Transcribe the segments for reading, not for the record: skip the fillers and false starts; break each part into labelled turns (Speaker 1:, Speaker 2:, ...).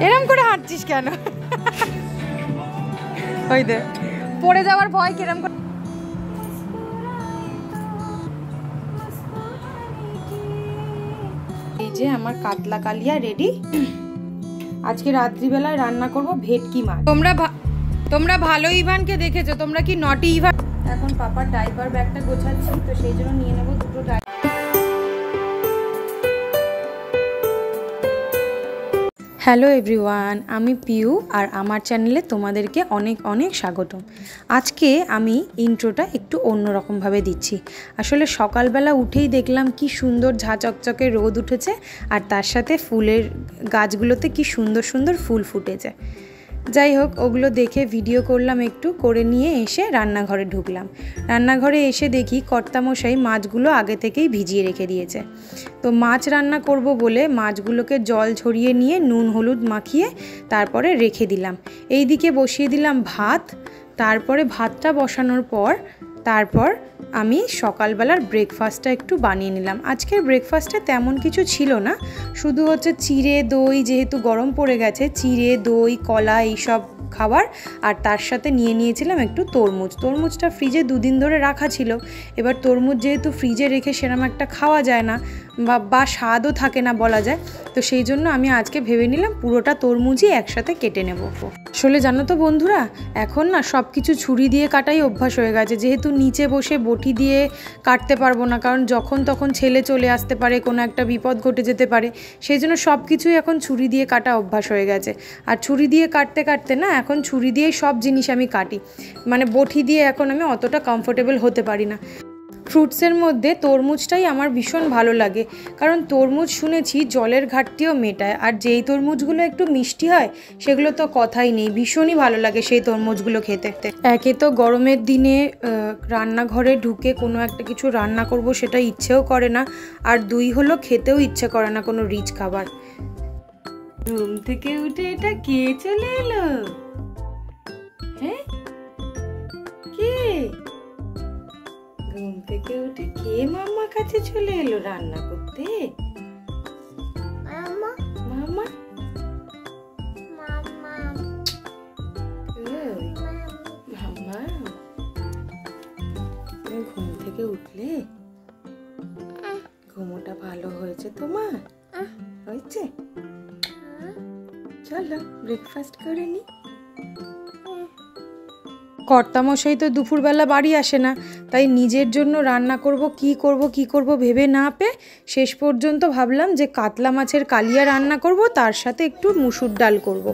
Speaker 1: এরম করে হাঁটছিস কেন? ওই দে পড়ে যাওয়ার ভয় কিরম করে। এই যে আমার কাতলা কালিয়া রেডি। আজকে রাত্রিবেলায় রান্না করব ভেটকি মাছ। তোমরা ভালো ইভানকে দেখেছো, তোমরা কি নটি ইভান? এখন পাপার ডাইপার ব্যাগটা গোছাচ্ছি, তো সেই জন্য নিয়ে নেবো দুটো ডাইপার। হ্যালো এভরিওয়ান, আমি পিউ আর আমার চ্যানেলে তোমাদেরকে অনেক অনেক স্বাগতম। আজকে আমি ইন্ট্রোটা একটু অন্যরকমভাবে দিচ্ছি। আসলে সকালবেলা উঠেই দেখলাম কি সুন্দর ঝাঁ চকচকে রোদ উঠেছে, আর তার সাথে ফুলের গাছগুলোতে কি সুন্দর সুন্দর ফুল ফুটেছে। যাই হোক, ওগুলো দেখে ভিডিও করলাম, একটু করে নিয়ে এসে রান্নাঘরে ঢুকলাম। রান্নাঘরে এসে দেখি কর্তামশাই মাছগুলো আগে থেকেই ভিজিয়ে রেখে দিয়েছে। তো মাছ রান্না করব বলে মাছগুলোকে জল ঝরিয়ে নিয়ে নুন হলুদ মাখিয়ে তারপরে রেখে দিলাম। এই দিকে বসিয়ে দিলাম ভাত। তারপরে ভাতটা বসানোর পর তারপর আমি সকালবেলার ব্রেকফাস্টটা একটু বানিয়ে নিলাম। আজকের ব্রেকফাস্টে তেমন কিছু ছিল না, শুধু হচ্ছে চিড়ে দই, যেহেতু গরম পড়ে গেছে, চিড়ে দই কলা এইসব খাবার, আর তার সাথে নিয়ে নিয়েছিলাম একটু তরমুজ। তরমুজটা ফ্রিজে দুদিন ধরে রাখা ছিল। এবার তরমুজ যেহেতু ফ্রিজে রেখে সেরকম একটা খাওয়া যায় না বা স্বাদও থাকে না বলা যায়, তো সেই জন্য আমি আজকে ভেবে নিলাম পুরোটা তরমুজই একসাথে কেটে নেব। আসলে জানো তো বন্ধুরা, এখন না সব কিছু ছুরি দিয়ে কাটাই অভ্যাস হয়ে গেছে। যেহেতু নিচে বসে বটি দিয়ে কাটতে পারবো না, কারণ যখন তখন ছেলে চলে আসতে পারে, কোনো একটা বিপদ ঘটে যেতে পারে, সেই জন্য সব কিছুই এখন ছুরি দিয়ে কাটা অভ্যাস হয়ে গেছে। আর ছুরি দিয়ে কাটতে কাটতে না এখন ছুরি দিয়েই সব জিনিস আমি কাটি, মানে বটি দিয়ে এখন আমি অতটা কমফোর্টেবল হতে পারি না। ফ্রুটসের মধ্যে তরমুজটাই আমার ভীষণ ভালো লাগে, কারণ তরমুজ শুনেছি জলের ঘাটতিও মেটায়, আর যেই তরমুজগুলো একটু মিষ্টি হয় সেগুলো তো কথাই নেই, ভীষণই ভালো লাগে সেই তরমুজগুলো খেতে। একে তো গরমের দিনে রান্নাঘরে ঢুকে কোনো একটা কিছু রান্না করব সেটা ইচ্ছেও করে না, আর দুই হলো খেতেও ইচ্ছে করে না কোনো রিচ খাবার। ঘুম থেকে উঠে এটা কে চলে এলো? হ্যাঁ, কে? ঘুম থেকে উঠে কে মাম্মার কাছে চলে এলো রান্না করতে? মাম্মা মাম্মা মাম্মা মাম্মা, তুমি ঘুম থেকে উঠলে? ঘুমোটা ভালো হয়েছে তোমার? হয়েছে? চলো ব্রেকফাস্ট করে নি। কর্তামশাই তো দুপুরবেলা বাড়ি আসে না, তাই নিজের জন্য রান্না করব কি করব ভেবে না পেয়ে শেষ পর্যন্ত ভাবলাম যে কাতলা মাছের কালিয়া রান্না করব, তার সাথে একটু মুসুর ডাল করব।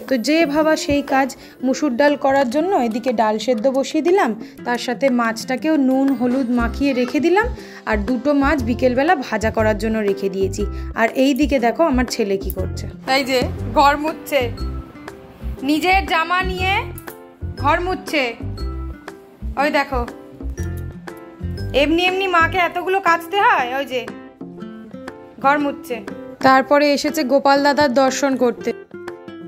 Speaker 1: তো যে ভাবা সেই কাজ, মুসুর ডাল করার জন্য এদিকে ডাল সেদ্ধ বসিয়ে দিলাম, তার সাথে মাছটাকেও নুন হলুদ মাখিয়ে রেখে দিলাম, আর দুটো মাছ বিকেলবেলা ভাজা করার জন্য রেখে দিয়েছি। আর এই দিকে দেখো আমার ছেলে কি করছে, এই যে ঘর মুছছে, নিজের জামা নিয়ে ঘর মুছছে। ওই দেখো, এমনি এমনি মাকে এতগুলো কাচতে হয়? ওই যে ঘর মুছছে। তারপরে এসেছে গোপাল দাদার দর্শন করতে।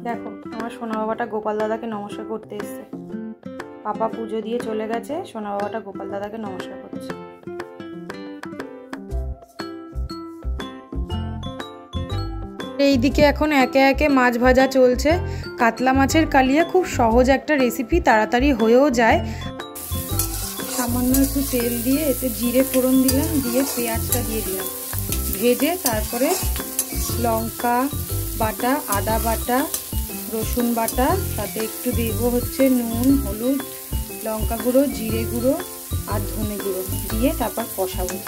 Speaker 1: দেখো আমার সোনা বাবাটা গোপাল দাদাকে নমস্কার করতে এসছে। পাপা পুজো দিয়ে চলে গেছে, সোনা বাবাটা গোপাল দাদাকে নমস্কার করছে। এইদিকে এখন একে একে মাছ ভাজা চলছে। কাতলা মাছের কালিয়া খুব সহজ একটা রেসিপি, তাড়াতাড়ি হয়েও যায়। সামান্য একটু তেল দিয়ে এতে জিরে ফোড়ন দিলাম, দিয়ে পেঁয়াজটা দিয়ে দিলাম, ভেজে তারপরে লঙ্কা বাটা, আদা বাটা, রসুন বাটা, সাথে একটু দেবো হচ্ছে নুন হলুদ লঙ্কা গুঁড়ো জিরে গুঁড়ো আর ধনে গুঁড়ো দিয়ে তারপর কষাবো।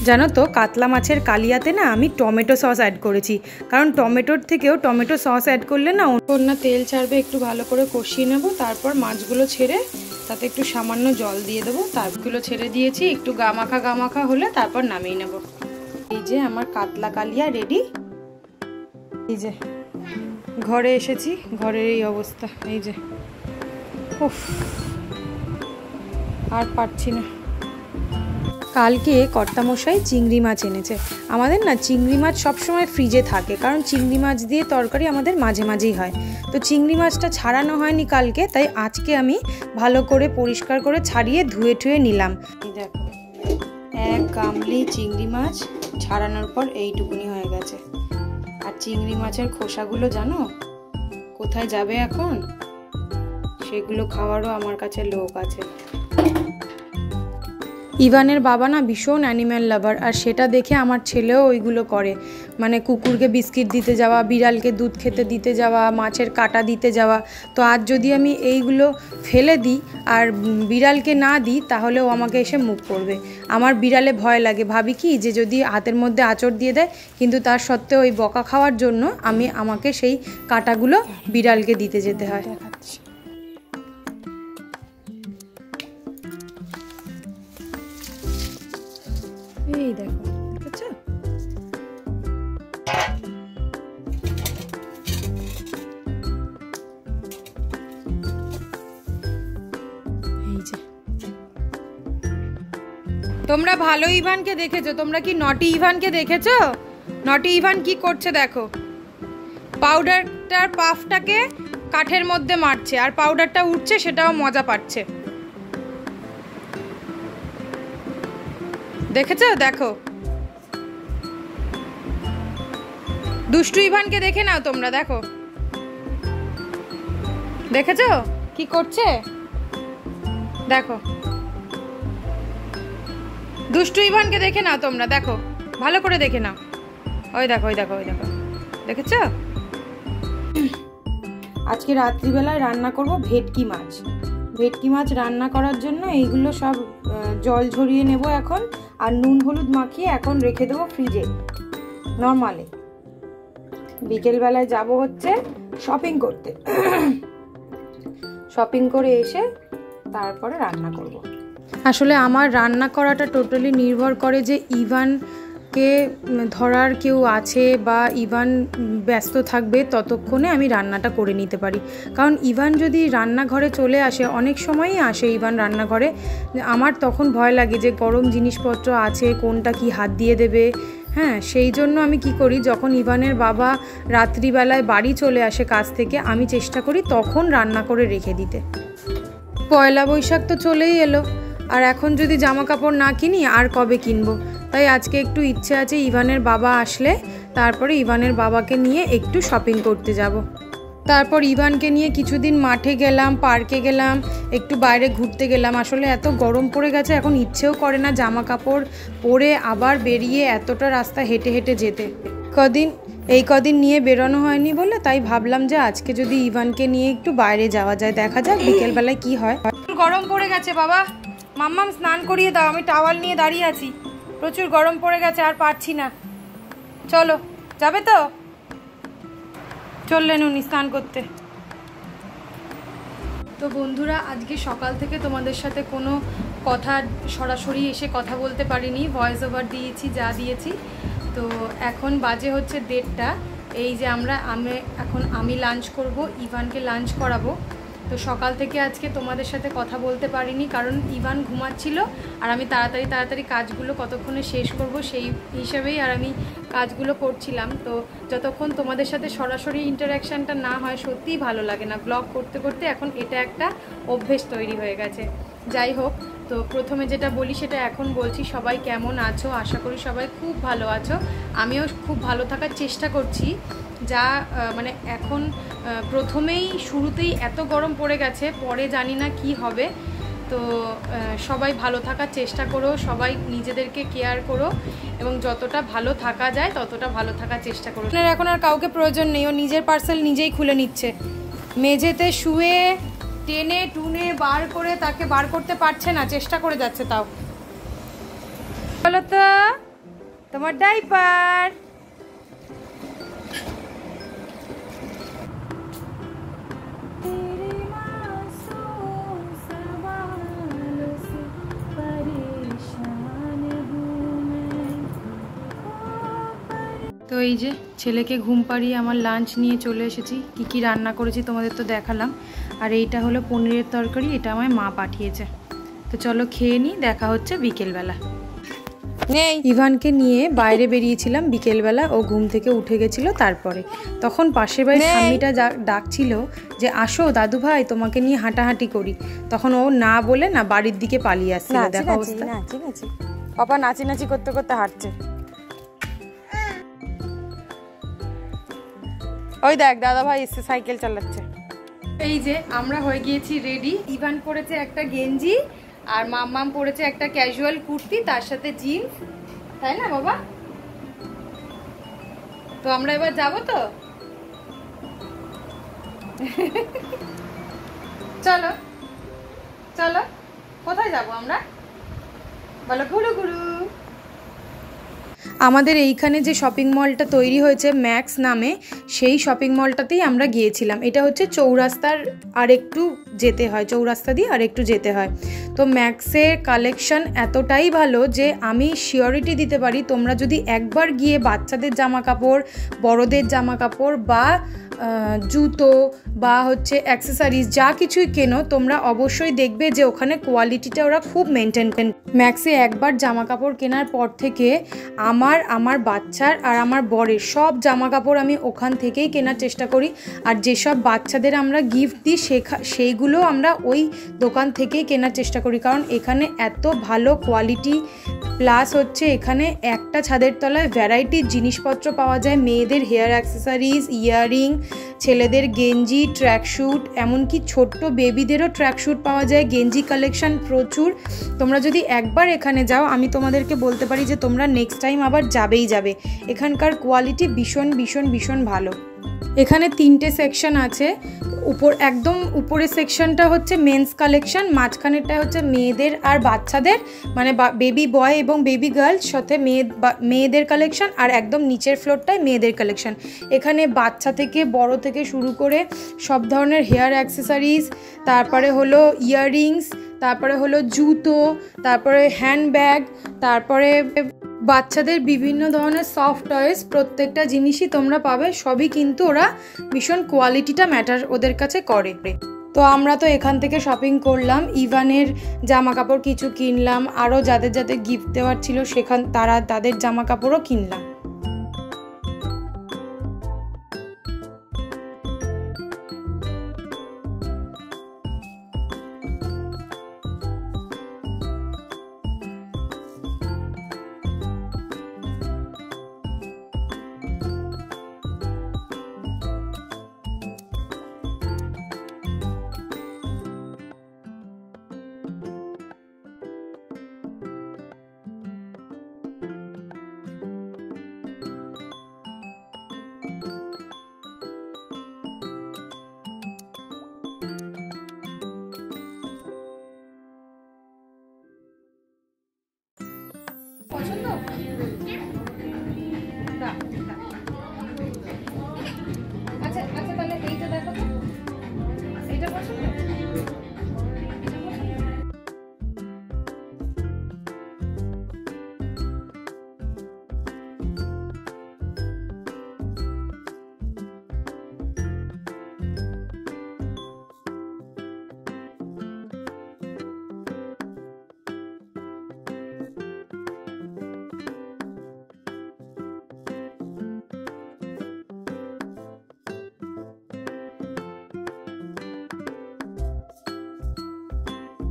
Speaker 1: জানো তো কাতলা মাছের কালিয়াতে না আমি টমেটো সস অ্যাড করেছি, কারণ টমেটোর থেকেও টমেটো সস অ্যাড করলে না অন্য তেল ছাড়বে। একটু ভালো করে কষিয়ে নেব, তারপর মাছগুলো ছেড়ে তাতে একটু সামান্য জল দিয়ে দেবো। তারগুলো ছেড়ে দিয়েছি, একটু গামাখা হলে তারপর নামিয়ে নেব। এই যে আমার কাতলা কালিয়া রেডি। এই যে ঘরে এসেছি, ঘরের এই অবস্থা, এই যে উফ আর পারছি না। কালকে কর্তামশাই চিংড়ি মাছ এনেছে। আমাদের না চিংড়ি মাছ সবসময় ফ্রিজে থাকে, কারণ চিংড়ি মাছ দিয়ে তরকারি আমাদের মাঝে মাঝেই হয়। তো চিংড়ি মাছটা ছাড়ানো হয়নি কালকে, তাই আজকে আমি ভালো করে পরিষ্কার করে ছাড়িয়ে ধুয়ে টুয়ে নিলাম। দেখো এক গামলি চিংড়ি মাছ ছাড়ানোর পর এইটুকুনি হয়ে গেছে। আর চিংড়ি মাছের খোসাগুলো জানো কোথায় যাবে এখন, সেগুলো খাওয়ারও আমার কাছে লোক আছে। ইভানের বাবা না ভীষণ অ্যানিম্যাল লাভার, আর সেটা দেখে আমার ছেলেও ওইগুলো করে, মানে কুকুরকে বিস্কিট দিতে যাওয়া, বিড়ালকে দুধ খেতে দিতে যাওয়া, মাছের কাঁটা দিতে যাওয়া। তো আজ যদি আমি এইগুলো ফেলে দিই আর বিড়ালকে না দিই তাহলে ও আমাকে এসে মুখ করবে। আমার বিড়ালে ভয় লাগে, ভাবি কি যে যদি হাতের মধ্যে আঁচড় দিয়ে দেয়, কিন্তু তার সত্ত্বেও ওই বকা খাওয়ার জন্য আমাকে সেই কাঁটাগুলো বিড়ালকে দিতে যেতে হয়। এই দেখো, দেখেছো? এই যে তোমরা ভালো ইভানকে দেখেছো, তোমরা কি নটি ইভানকে দেখেছো? নটি ইভান কি করছে দেখো, পাউডারটার পাফটাকে কাঠের মধ্যে মারছে আর পাউডারটা উঠছে, সেটাও মজা পাচ্ছে। দেখেছো? দেখো দুষ্টু ইভানকে দেখে নাও তোমরা, দেখো দেখেছো কি করছে? দেখো দুষ্টু ইভানকে দেখে নাও তোমরা, দেখো ভালো করে দেখে নাও। ওই দেখো, ওই দেখো, ওই দেখো, দেখেছো? আজকে রাত্রিবেলায় রান্না করব ভেটকি মাছ। ভেটকি মাছ রান্না করার জন্য এইগুলো সব জল ঝরিয়ে নেব এখন, আর নুন হলুদ মাখিয়ে এখন রেখে দেবো ফ্রিজে নরমালে। বিকেলবেলায় যাব হচ্ছে শপিং করতে, শপিং করে এসে তারপরে রান্না করব। আসলে আমার রান্না করাটা টোটালি নির্ভর করে যে ইভানকে ধরার কেউ আছে বা ইভান ব্যস্ত থাকবে, ততক্ষণে আমি রান্নাটা করে নিতে পারি। কারণ ইভান যদি রান্নাঘরে চলে আসে, অনেক সময়ই আসে ইভান রান্নাঘরে, আমার তখন ভয় লাগে যে গরম জিনিসপত্র আছে, কোনটা কি হাত দিয়ে দেবে। হ্যাঁ, সেই জন্য আমি কি করি, যখন ইভানের বাবা রাত্রিবেলায় বাড়ি চলে আসে কাজ থেকে, আমি চেষ্টা করি তখন রান্না করে রেখে দিতে। পয়লা বৈশাখ তো চলেই এলো, আর এখন যদি জামা কাপড় না কিনি আর কবে কিনবো। তাই আজকে একটু ইচ্ছে আছে ইভানের বাবা আসলে তারপরে ইভানের বাবাকে নিয়ে একটু শপিং করতে যাব। তারপর ইভানকে নিয়ে কিছুদিন মাঠে গেলাম, পার্কে গেলাম, একটু বাইরে ঘুরতে গেলাম। আসলে এত গরম পড়ে গেছে, এখন ইচ্ছেও করে না জামা কাপড় পরে আবার বেরিয়ে এতটা রাস্তা হেঁটে হেঁটে যেতে। এই কদিন নিয়ে বেরোনো হয়নি বলে তাই ভাবলাম যে আজকে যদি ইভানকে নিয়ে একটু বাইরে যাওয়া যায়, দেখা যাক বিকেলবেলায় কি হয়। গরম পড়ে গেছে বাবা, মাম্মাম স্নান করিয়ে দাও, আমি টাওয়াল নিয়ে দাঁড়িয়ে আছি, প্রচুর গরম পড়ে গেছে, আর পারছি না। চলো, যাবে তো? চললেন উনি স্নান করতে। তো বন্ধুরা, আজকে সকাল থেকে তোমাদের সাথে কোনো কথা সরাসরি এসে কথা বলতে পারিনি, ভয়েস ওভার দিয়েছি যা দিয়েছি। তো এখন বাজে হচ্ছে 1:30। এই যে আমি লাঞ্চ করব, ইভানকে লাঞ্চ করাবো। তো সকাল থেকে আজকে তোমাদের সাথে কথা বলতে পারিনি, কারণ ইভান ঘুমাচ্ছিল আর আমি তাড়াতাড়ি কাজগুলো কতক্ষণে শেষ করব সেই হিসাবেই আর আমি কাজগুলো করছিলাম। তো যতক্ষণ তোমাদের সাথে সরাসরি ইন্টারাকশানটা না হয় সত্যিই ভালো লাগে না। ব্লগ করতে করতে এখন এটা একটা অভ্যেস তৈরি হয়ে গেছে। যাই হোক, তো প্রথমে যেটা বলি সেটা এখন বলছি। সবাই কেমন আছো? আশা করি সবাই খুব ভালো আছো। আমিও খুব ভালো থাকার চেষ্টা করছি। যা মানে এখন প্রথমেই শুরুতেই এত গরম পড়ে গেছে, পরে জানি না কি হবে। তো সবাই ভালো থাকার চেষ্টা করো, সবাই নিজেদেরকে কেয়ার করো এবং যতটা ভালো থাকা যায় ততটা ভালো থাকার চেষ্টা করো। এখন আর কাউকে প্রয়োজন নেই, ও নিজের পার্সেল নিজেই খুলে নিচ্ছে। মেঝেতে শুয়ে টেনে টুনে বার করে তাকে বার করতে পারছে না, চেষ্টা করে যাচ্ছে তাও। বলো তো তোমার ডাইপার। তো এই যে ছেলেকে ঘুম পাড়িয়ে আমার লাঞ্চ নিয়ে চলে এসেছি। কি কি রান্না করেছি তোমাদের তো দেখালাম। আর এইটা হলো পনিরের তরকারি, এটা আমায় মা পাঠিয়েছে। তো চলো খেয়ে নিই, দেখা হচ্ছে বিকেলবেলা। ইভানকে নিয়ে বাইরে বেরিয়েছিলাম বিকেলবেলা, ও ঘুম থেকে উঠে গেছিল। তারপরে তখন পাশের বাড়ির ঠাম্মিটা ডাকছিল যে আসো দাদু ভাই তোমাকে নিয়ে হাঁটাহাঁটি করি। তখন ও না বলে না বাড়ির দিকে পালিয়ে আসছিল। দেখো অবস্থা, পাপা নাচি নাচি করতে করতে হাঁটছে। ওই দেখ দাদা ভাই এসে সাইকেল চালাচ্ছে। এই যে আমরা হয়ে গিয়েছি রেডি। ইভান পরেছে একটা গেঞ্জি আর মাম্মাম পরেছে একটা ক্যাজুয়াল কুর্তি, তার সাথে জিন্স, তাই না বাবা? তো আমরা এবার যাবো তো। চলো চলো, কোথায় যাবো আমরা? বলো গুরু গুরু। আমাদের এইখানে যে শপিং মলটা তৈরি হয়েছে ম্যাক্স নামে, সেই শপিং মলটাতেই আমরা গিয়েছিলাম। এটা হচ্ছে চৌরাস্তার আরেকটু যেতে হয়, চৌরাস্তা দিয়ে আরেকটু যেতে হয়। তো ম্যাক্সের কালেকশন এতটাই ভালো যে আমি শিওরিটি দিতে পারি, তোমরা যদি একবার গিয়ে বাচ্চাদের জামা কাপড়, বড়দের জামা কাপড় বা জুতো বা হচ্ছে অ্যাক্সেসরিজ যা কিছুই কেনো, তোমরা অবশ্যই দেখবে যে ওখানে কোয়ালিটিটা ওরা খুব মেনটেন করেন। ম্যাক্সে একবার জামা কাপড় কেনার পর থেকে আমার বাচ্চার আর আমার বরের সব জামা কাপড় আমি ওখান থেকেই কেনার চেষ্টা করি। আর যেসব বাচ্চাদের আমরা গিফট দিই সেইগুলো আমরা ওই দোকান থেকেই কেনার চেষ্টা করি, কারণ এখানে এত ভালো কোয়ালিটি, প্লাস হচ্ছে এখানে একটা ছাদের তলায় ভ্যারাইটির জিনিসপত্র পাওয়া যায়। মেয়েদের হেয়ার অ্যাক্সেসরিজ, ইয়াররিং, ছেলেদের গেঞ্জি, ট্র্যাকস্যুট, এমনকি ছোট্ট বেবিদেরও ট্র্যাকস্যুট পাওয়া যায়। গেঞ্জি কালেকশন প্রচুর। তোমরা যদি একবার এখানে যাও, আমি তোমাদেরকে বলতে পারি যে তোমরা নেক্সট টাইম আবার যাবেই যাবে। এখানকার কোয়ালিটি ভীষণ ভীষণ ভীষণ ভালো। এখানে 3টে সেকশন আছে। একদম উপরের সেকশনটা হচ্ছে মেন্স কালেকশন, মাঝখানেরটা হচ্ছে মেয়েদের আর বাচ্চাদের, মানে বেবি বয় এবং বেবি গার্লস সাথে মেয়েদের কালেকশন, আর একদম নিচের ফ্লোরটায় মেয়েদের কালেকশন। এখানে বাচ্চা থেকে বড় থেকে শুরু করে সব ধরনের হেয়ার অ্যাক্সেসরিজ, তারপরে হলো ইয়াররিংস, তারপরে হলো জুতো, তারপরে হ্যান্ডব্যাগ, তারপরে বাচ্চাদের বিভিন্ন ধরনের সফট টয়েস, প্রত্যেকটা জিনিসই তোমরা পাবে। সবই কিন্তু ওরা ভীষণ কোয়ালিটিটা ম্যাটার ওদের কাছে করে। তো আমরা তো এখান থেকে শপিং করলাম, ইভানের জামা কাপড় কিছু কিনলাম, আরও যাদের যাদের গিফট দেওয়ার ছিল তাদের জামা কাপড়ও কিনলাম। পছন্দ? আচ্ছা আচ্ছা, তাহলে এইটা দেখো তো, এইটা পছন্দ?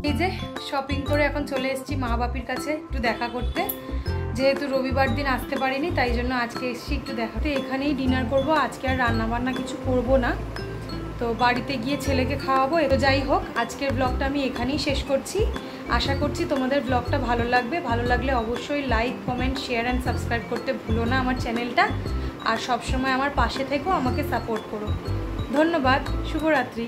Speaker 1: এই যে শপিং করে এখন চলে এসেছি মা বাপির কাছে একটু দেখা করতে। যেহেতু রবিবার দিন আসতে পারিনি, তাই জন্য আজকে এসেছি একটু দেখাতে। এখানেই ডিনার করব, আজকে আর রান্নাবান্না কিছু করব না। তো বাড়িতে গিয়ে ছেলেকে খাওয়াবো। তো যাই হোক, আজকের ব্লগটা আমি এখানেই শেষ করছি। আশা করছি তোমাদের ব্লগটা ভালো লাগবে। ভালো লাগলে অবশ্যই like, comment, share and subscribe করতে ভুলো না আমার চ্যানেলটা। আর সবসময় আমার পাশে থেকেও আমাকে সাপোর্ট করো। ধন্যবাদ। শুভরাত্রি।